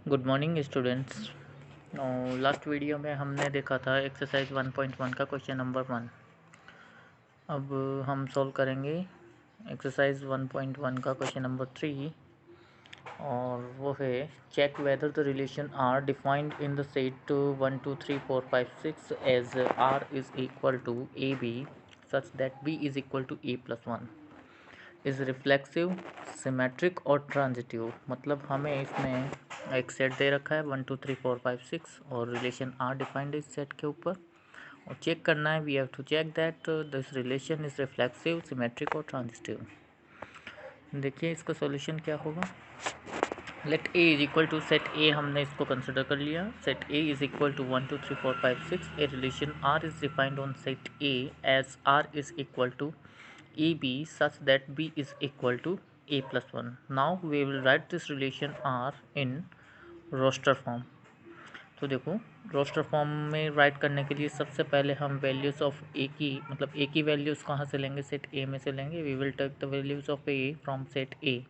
Good morning students. Last video में हमने देखा था एक्सरसाइज 1.1 का क्वेश्चन नंबर 1। अब हम सॉल्व करेंगे एक्सरसाइज 1.1 का क्वेश्चन नंबर 3, और वो है check whether the relation R defined in the set 1 2 3 4 5 6 as R is equal to A B such that B is equal to A plus 1 is reflexive, symmetric और transitive. मतलब हमें इसमें एक set दे रखा है 1 2 3 4 5 6 और रिलेशन आर डिफाइंड इस set के ऊपर, और चेक करना है, we have to check that this relation is reflexive, symmetric और ट्रांजिटिव। देखिए इसका सॉल्यूशन क्या होगा। Let A is equal to set A, हमने इसको कंसिडर कर लिया। Set A is equal to 1 2 3 4 5 6। A relation R is defined on set A as R is equal to EB such that B is equal to A plus 1. Now we will write this relation R in roster form. तो देखो roster form में right करने के लिए सबसे पहले हम values of ए की, मतलब ए की वैल्यूज़ कहाँ से लेंगे, सेट ए में से लेंगे। We will take the values of A from set A.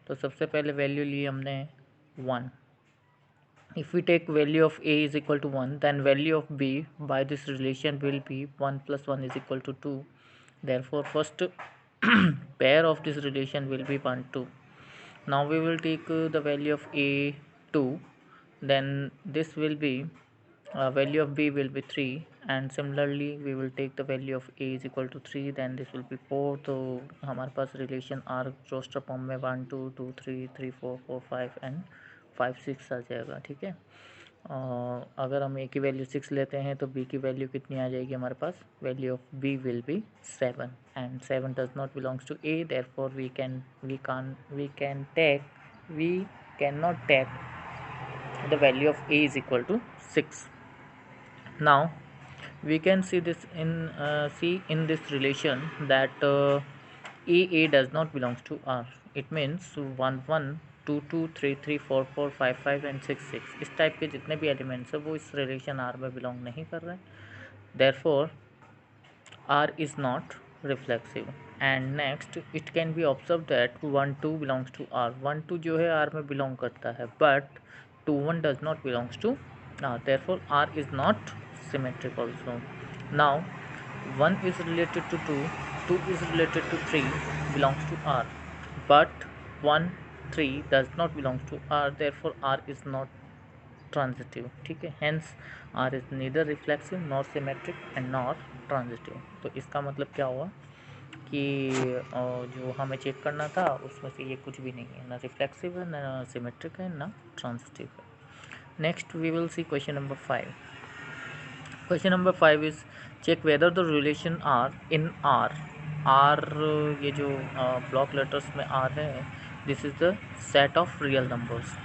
तो सबसे पहले वैल्यू ली हमने 1। If we take value of A is equal to 1, then value of B by this relation will be 1 + 1 is equal to 2। Therefore first pair of this relation will be 1 2. Now we will take the value of a 2, then this will be value of b will be 3, and similarly we will take the value of a is equal to 3, then this will be 4। तो हमारे पास relation r roster form में 1 2 2 3 3 4 4 5 and 5 6 आ जाएगा। ठीक है, अगर हम ए की value 6 लेते हैं तो बी की वैल्यू कितनी आ जाएगी हमारे पास। Value of b will be 7, and 7 does not belongs to a, therefore we can not take the value of A is equal to 6। Now we can see in this relation that a does not belongs to r. It means 1 1 2 2 3 3 4 4 5 5 and 6 6 इस type के जितने भी elements है वो इस relation are में belong नहीं कर रहे हैं। Therefore R is not reflexive. And next it can be observe that 1 2 belongs to R. 1 2 जो है आर में बिलोंग करता है, but 2 1 does not belongs to R, therefore R is not symmetric also. Now 1 is related to 2, 2 is related to 3 belongs to R, but 1 3 does not belongs to R, therefore R is not transitive। ठीक है, hence R is neither reflexive nor symmetric and nor transitive। तो इसका मतलब क्या हुआ कि जो हमें चेक करना था उसमें से ये कुछ भी नहीं है, ना रिफ्लेक्सिव है, ना सिमेट्रिक है, ना ट्रांजिटिव है। Next we will see question number 5। Question number 5 is check whether the relation R in R. R ये जो ब्लॉक लेटर्स में आर है, this is the set of real numbers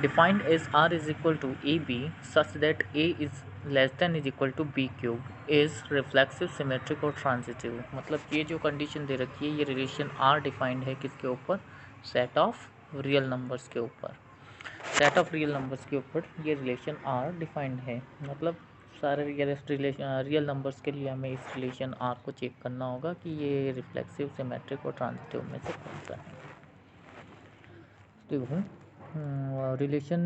defined as R is equal to A B such that A is less than is equal to B cube is reflexive, symmetric और transitive. मतलब ये जो condition दे रखी है, ये relation R defined है किसके ऊपर, सेट ऑफ रियल नंबर्स के ऊपर। सेट ऑफ रियल नंबर्स के ऊपर ये रिलेशन आर डिफाइंड है। मतलब सारे रियल नंबर्स के लिए हमें इस रिलेशन आर को चेक करना होगा कि ये रिफ्लेक्सिव, सिमेट्रिक और ट्रांजिटिव में से कौन सा है। देखो relation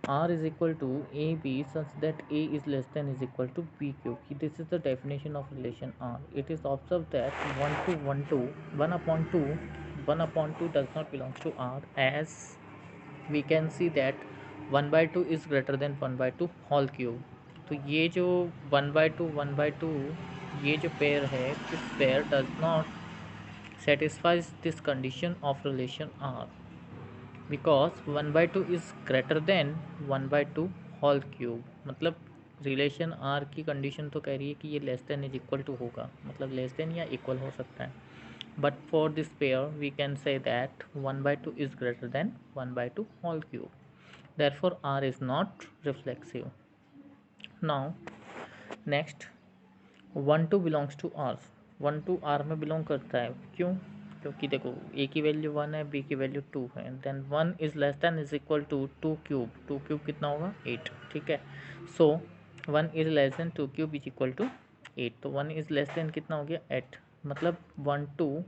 R is equal to A B such that A is less than is equal to b क्योंकि this is the definition of relation R. It is observe that 1 upon 2 does not belongs to R, as we can see that 1/2 is greater than 1/2 whole cube। तो ये जो 1/2 ये जो pair है, this pair does not satisfies this condition of relation R because 1/2 is greater than 1/2 whole cube। मतलब relation R की condition तो कह रही है कि ये less than is equal to होगा, मतलब लेस देन या इक्वल हो सकता है। But for this pair we can say that 1/2 is greater than 1/2 whole cube, therefore R is not reflexive। Now next 1 2 belongs to R। 1 2 R में belong करता है, क्यों? क्योंकि देखो A की वैल्यू 1 है, B की वैल्यू 2 है, then 1 is less than is equal to 2 cube. 2 cube कितना होगा, 8। ठीक है, so 1 is less than 2 cube is equal to 8, तो 1 इज लेस देन कितना हो गया, 8। मतलब 1 2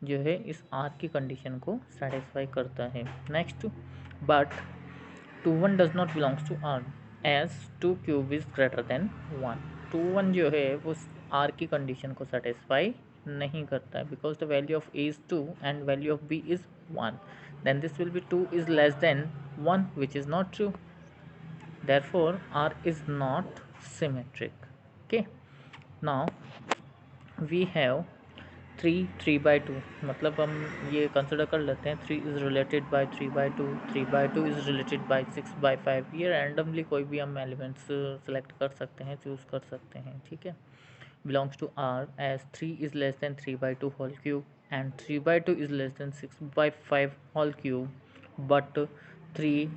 जो है इस आर की कंडीशन को सेटिस्फाई करता है। Next but 2 1 does not belongs to R as 2 cube is greater than 1। 2 1 जो है वो आर की कंडीशन को सेटिस्फाई नहीं करता है, because the value of A is 2 and value of B is 1, then this will be 2 is less than 1, which is not true, therefore R is not symmetric. Okay, now we have 3/2, मतलब हम ये consider कर लेते हैं 3 is related by 3/2, 3/2 is related by 6/5। ये randomly कोई भी हम एलिमेंट्स सेलेक्ट कर सकते हैं, चूज़ कर सकते हैं, ठीक है। belongs to R as 3 is less than 3/2 whole cube and 3/2 is less than 6/5 whole cube, but 3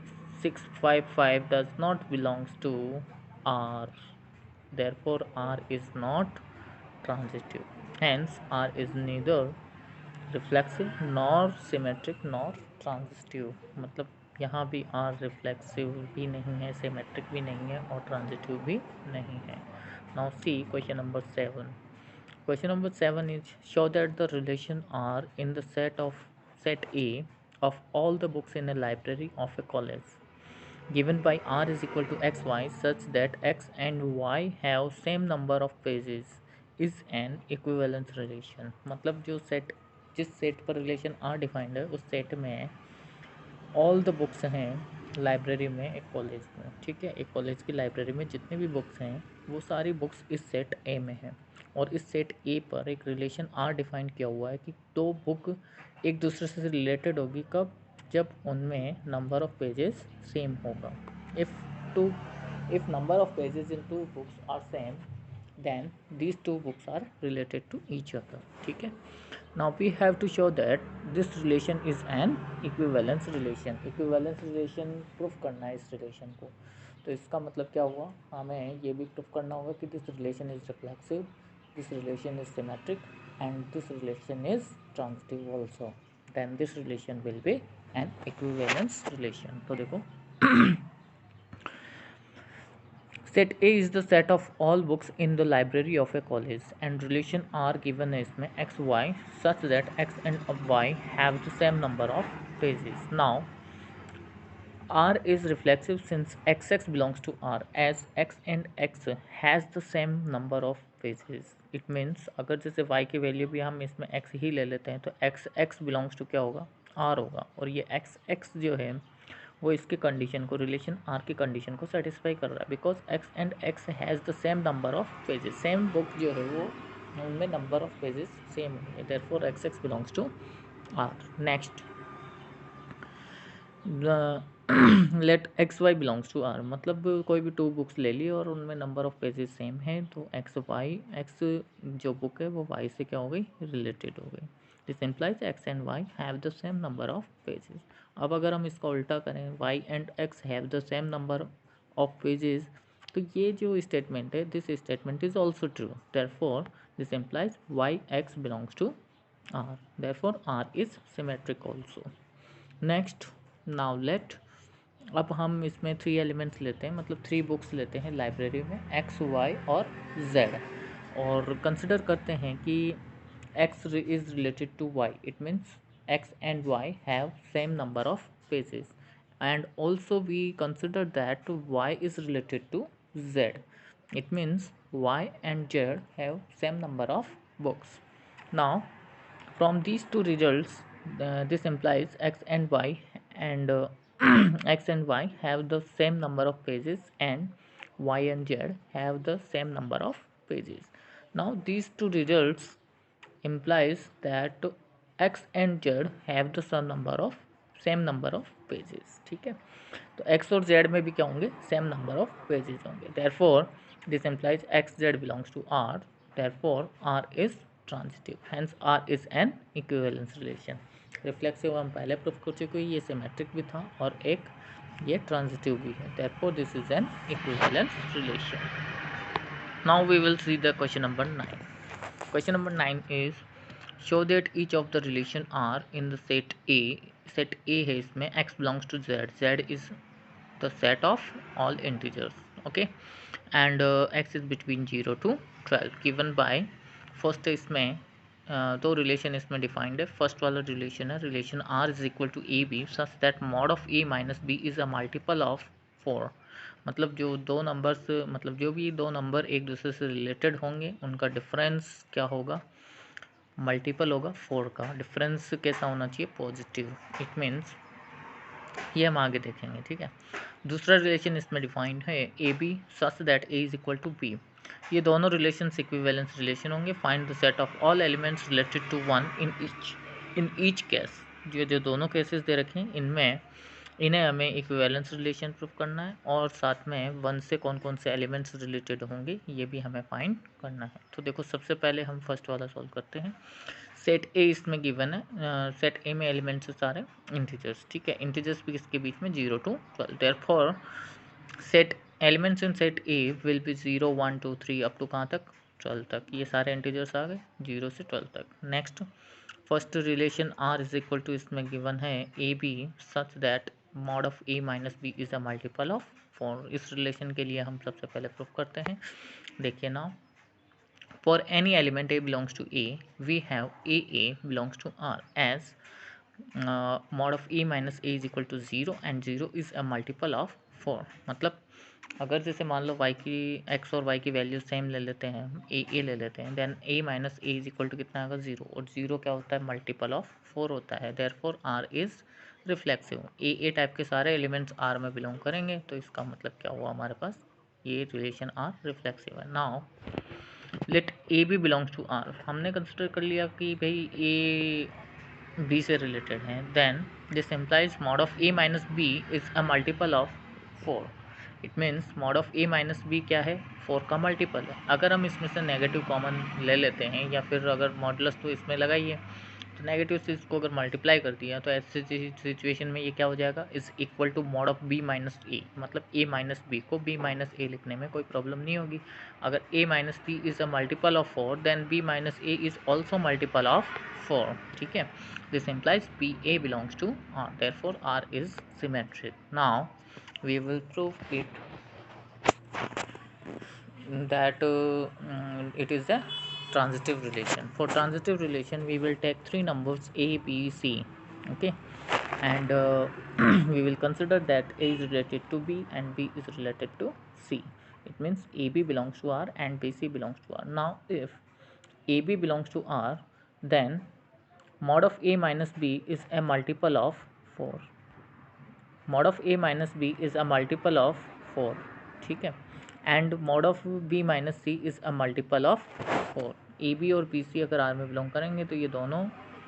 6/5 does not belongs to R, therefore R is not transitive, hence R is neither reflexive nor symmetric nor transitive. मतलब यहाँ भी are reflexive भी नहीं है, symmetric भी नहीं है और ट्रांजिटिव भी नहीं है। Now see question number 7। Question number 7 is show that the relation R in the set A of all the books in a library of a college given by R is equal to xy such that x and y have same number of pages is an equivalence relation। मतलब जो set, जिस set पर relation R defined है उस set में all the books हैं library में एक कॉलेज में, ठीक है। एक कॉलेज की लाइब्रेरी में जितने भी बुक्स हैं वो सारी बुक्स इस सेट ए में हैं और इस सेट ए पर एक रिलेशन आर डिफाइन किया हुआ है कि दो बुक एक दूसरे से रिलेटेड होगी कब, जब उनमें नंबर ऑफ पेजेस सेम होगा। If number of pages in 2 books are same then these 2 books are related to each other, ठीक है। now we have to show that this relation is an equivalence relation। equivalence relation proof करना है इस relation को, तो इसका मतलब क्या हुआ, हमें ये भी प्रूफ करना होगा कि this relation is reflexive, this relation is symmetric and this relation is transitive also, then this relation will be an equivalence relation. तो देखो set A is the set of all books in the library of a college and relation R given है इसमें x y such that x and y have the same number of pages. Now R is reflexive since XX belongs to R as X and X has the same number of pages। It means अगर जैसे Y की value भी हम इसमें X ही ले लेते हैं तो X belongs to क्या होगा, R होगा, और ये X जो है वो इसके कंडीशन को, रिलेशन R की कंडीशन को सेटिस्फाई कर रहा है, because X and X has the same number of pages. Same book जो है वो उनमें नंबर ऑफ पेजेस सेम है, therefore XX belongs to R। Next let x y belongs to R, मतलब कोई भी 2 बुक्स ले ली और उनमें नंबर ऑफ पेजेस सेम है, तो एक्स जो बुक है वो वाई से क्या हो गई, रिलेटेड हो गई। This implies x and y have the same number of pages. अब अगर हम इसका उल्टा करें, y and x have the same number of pages, तो ये जो स्टेटमेंट है, this statement is also true, therefore this implies y x belongs to R, therefore R is symmetric also. Next now let, अब हम इसमें 3 elements लेते हैं, मतलब 3 बुक्स लेते हैं लाइब्रेरी में, एक्स वाई और जेड, और कंसिडर करते हैं कि x is related to y, it means x and y have same number of pages, and also we consider that y is related to z, it means y and z have same number of books. Now from these 2 results, this implies x and y and x and y have the same number of pages and y and z have the same number of pages। now these 2 results implies that x and z have the same number of pages, ठीक है। तो x और z में भी क्या होंगे, same number of pages होंगे, therefore this implies x z belongs to R, therefore R is transitive, hence R is an equivalence relation. Reflexive हम पहले प्रूफ कर चुके हैं, ये सिमेट्रिक भी था और एक ये ट्रांजिटिव भी है, therefore this is an equivalence relation. Now we will see the question number 9। Question number 9 is show that each of the relation R in the set A है, इसमें x belongs to z is the set of all integers, okay, and x is between 0 to 12 given by, first इसमें तो relation इसमें defined है। First वाला relation है, relation R is equal to A B such that mod of a minus b is a multiple of 4। मतलब जो दो numbers, मतलब जो भी दो नंबर एक दूसरे से रिलेटेड होंगे उनका डिफरेंस क्या होगा, मल्टीपल होगा 4 का। डिफरेंस कैसा होना चाहिए, पॉजिटिव। इट मीन्स ये हम आगे देखेंगे, ठीक है। दूसरा रिलेशन इसमें डिफाइंड है a B such that A is equal to b. ये दोनों रिलेशन इक्विवेलेंस रिलेशन होंगे। Find the set of all elements related to one in each case. जो जो दोनों केसेस दे रखे हैं इनमें इन्हें हमें इक्विवेलेंस रिलेशन प्रूफ करना है और साथ में वन से कौन कौन से एलिमेंट्स रिलेटेड होंगे ये भी हमें फाइंड करना है। तो देखो सबसे पहले हम फर्स्ट वाला सॉल्व करते हैं। सेट ए इसमें गिवन है, सेट ए में एलिमेंट्स सारे इंटीजर्स, ठीक है। इंटीजर्स भी इसके बीच में 0 to 12। Therefore set elements in set A will be 0 1 2 3 up to कहाँ तक, 12 तक। ये सारे इंटीजर्स आ गए 0 से 12 तक। Next first relation R is equal to इसमें गिवन है a B such that mod of a minus b is a multiple of 4। इस रिलेशन के लिए हम सबसे पहले प्रूफ करते हैं। देखिए ना, for any element a belongs to a, we have a belongs to r as mod of a minus a is equal to 0 and 0 is a multiple of 4। मतलब अगर जैसे मान लो y की x और y की वैल्यू सेम ले लेते हैं, a ले लेते हैं, then a minus a is equal to कितना आएगा 0, और 0 क्या होता है, मल्टीपल ऑफ 4 होता है। Therefore r is reflexive. a type के सारे एलिमेंट्स r में बिलोंग करेंगे, तो इसका मतलब क्या हुआ हमारे पास, ये रिलेशन r रिफ्लेक्सिव है। Now let a b belongs to R. हमने कंसिडर कर लिया कि भाई ए बी से रिलेटेड है, then this implies mod of a minus b is a multiple of 4। It means mod of a minus b क्या है, 4 का मल्टीपल है। अगर हम इसमें से नेगेटिव कॉमन ले लेते हैं या फिर अगर मॉडुलस तो इसमें लगाइए, तो नेगेटिव से इसको अगर मल्टीप्लाई कर दिया तो ऐसे सिचुएशन में ये क्या हो जाएगा, is equal to mod of b minus a. मतलब ए माइनस बी को बी माइनस ए लिखने में कोई प्रॉब्लम नहीं होगी। अगर a minus b is a multiple of 4 then b minus a is also multiple of 4, ठीक है। This implies b a belongs to R, therefore R is symmetric. Now we will prove it that it is a transitive relation. For transitive relation we will take three numbers a b c, okay, and we will consider that a is related to b and b is related to c. It means ab belongs to r and bc belongs to r. Now if ab belongs to r, then mod of a minus b is a multiple of 4। mod of a minus b is a multiple of 4, ठीक है, and mod of b minus c is a multiple of 4। A b और b c अगर R में belong करेंगे तो ये दोनों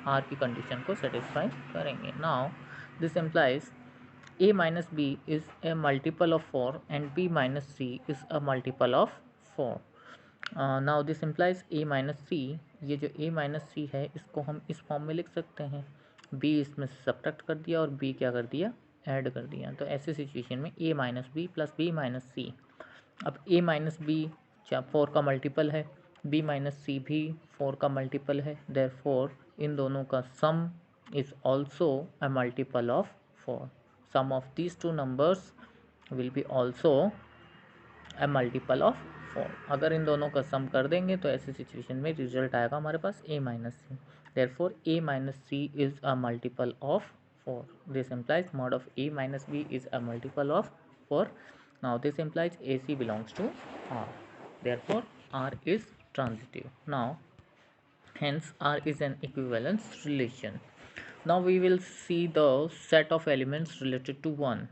are की कंडीशन को सेटिस्फाई करेंगे। Now this implies a minus b is a multiple of 4 and b minus c is a multiple of 4। Now this implies a minus c, ये जो a माइनस सी है इसको हम इस फॉर्म में लिख सकते हैं, b इसमें से सब्ट्रैक्ट कर दिया और b क्या कर दिया, ऐड कर दिया। तो ऐसे सिचुएशन में a minus b plus b minus c. अब a माइनस बी 4 का मल्टीपल है, b माइनस सी भी 4 का मल्टीपल है, देयरफॉर इन दोनों का sum is also a multiple of 4। Sum of these two numbers will be also a multiple of 4। अगर इन दोनों का सम कर देंगे तो ऐसी सिचुएशन में रिजल्ट आएगा हमारे पास a minus c. Therefore a minus c is a multiple of 4। This implies mod of a minus b is a multiple of 4। Now this implies AC belongs to R. Therefore R is transitive. Now hence R is an equivalence relation. Now we will see the set of elements related to 1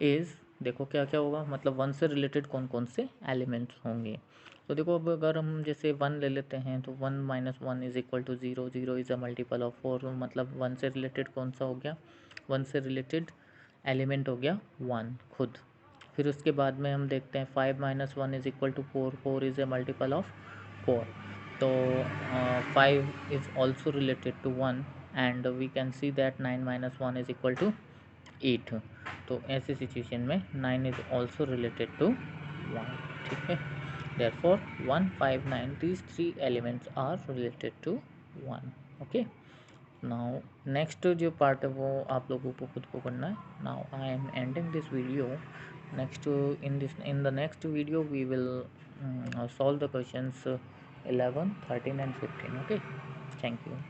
is, देखो क्या क्या होगा, मतलब 1 से related कौन कौन से elements होंगे। तो देखो अब अगर हम जैसे 1 ले लेते हैं तो 1 minus 1 is equal to 0, 0 is a multiple of 4। मतलब 1 से रिलेटेड कौन सा हो गया, 1 से रिलेटेड एलिमेंट हो गया 1 खुद। फिर उसके बाद में हम देखते हैं 5 minus 1 is equal to 4, 4 is a multiple of 4। तो 5 is also related to 1 and we can see that 9 minus 1 is equal to 8। तो ऐसे सिचुएशन में 9 इज ऑल्सो रिलेटेड टू 1, ठीक है। Therefore 1 5 9 these three elements are related to 1, okay. Now next जो part है वो आप लोगों को खुद को करना है। Now I am ending this video. Next in the next video we will solve the questions 11 13 and 15, okay। Thank you.